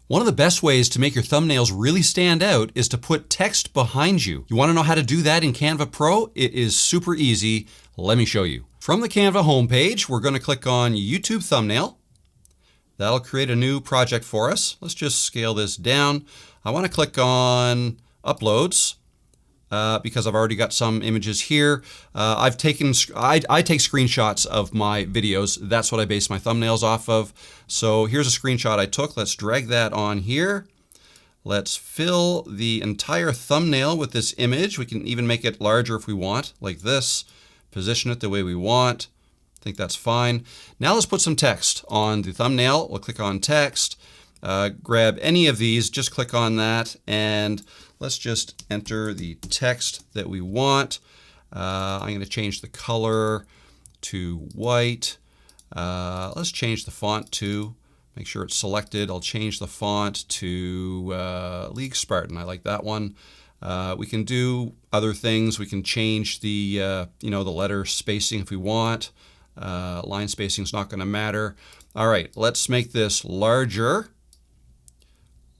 One of the best ways to make your thumbnails really stand out is to put text behind you. You want to know how to do that in Canva Pro? It is super easy. Let me show you. From the Canva homepage, we're going to click on YouTube Thumbnail. That'll create a new project for us. Let's just scale this down. I want to click on Uploads. Because I've already got some images here. I take screenshots of my videos. That's what I base my thumbnails off of. So here's a screenshot I took. Let's drag that on here. Let's fill the entire thumbnail with this image. We can even make it larger if we want, like this. Position it the way we want. I think that's fine. Now let's put some text on the thumbnail. We'll click on text. Grab any of these, just click on that, and let's just enter the text that we want. I'm going to change the color to white. Let's change the font to, make sure it's selected. I'll change the font to League Spartan. I like that one. We can do other things. We can change the the letter spacing if we want. Line spacing is not going to matter. All right, let's make this larger.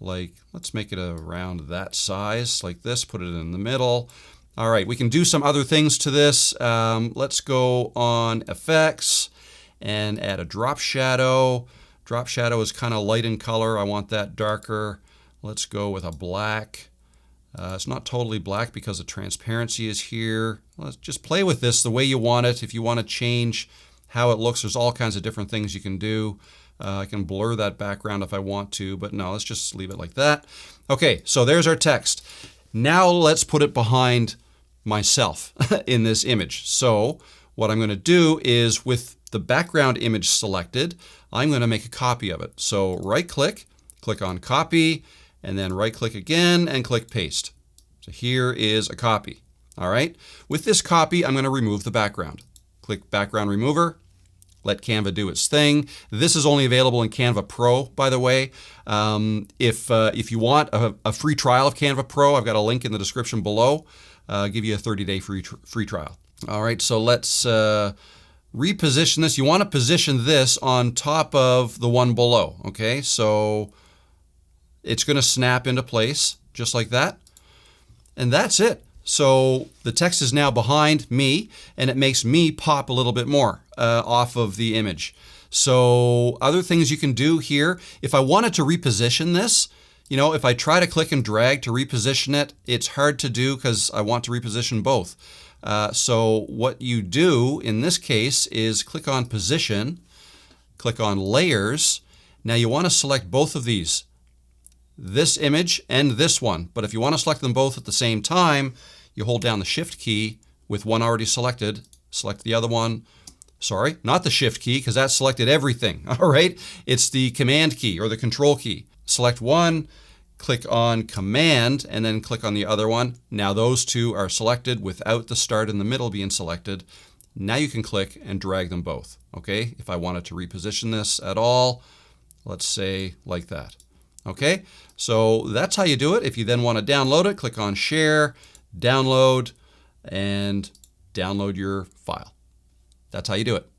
Let's make it around that size, like this, put it in the middle. All right, we can do some other things to this. Let's go on Effects and add a drop shadow. Drop shadow is kind of light in color. I want that darker. Let's go with a black. It's not totally black because the transparency is here. Let's just play with this the way you want it. If you want to change how it looks, there's all kinds of different things you can do. I can blur that background if I want to, but no, let's just leave it like that. Okay, so there's our text. Now let's put it behind myself in this image. So what I'm going to do is, with the background image selected, I'm going to make a copy of it. So right-click, click on Copy, and then right-click again and click Paste. So here is a copy. All right. With this copy, I'm going to remove the background. Click Background Remover. Let Canva do its thing. This is only available in Canva Pro, by the way. If you want a free trial of Canva Pro, I've got a link in the description below. Give you a 30-day free trial. All right, so let's reposition this. You want to position this on top of the one below. Okay, so it's going to snap into place just like that, and that's it. So the text is now behind me, and it makes me pop a little bit more off of the image. So other things you can do here, if I wanted to reposition this, if I try to click and drag to reposition it, it's hard to do because I want to reposition both. So what you do in this case is click on Position, click on Layers. Now you want to select both of these, this image and this one. But if you want to select them both at the same time, you hold down the Shift key with one already selected, select the other one. Sorry, not the Shift key, because that selected everything. All right, it's the Command key or the Control key. Select one, click on Command, and then click on the other one. Now those two are selected without the start and the middle being selected. Now you can click and drag them both. Okay, if I wanted to reposition this at all, let's say like that. Okay, so that's how you do it. If you then want to download it, click on Share, Download, and download your file. That's how you do it.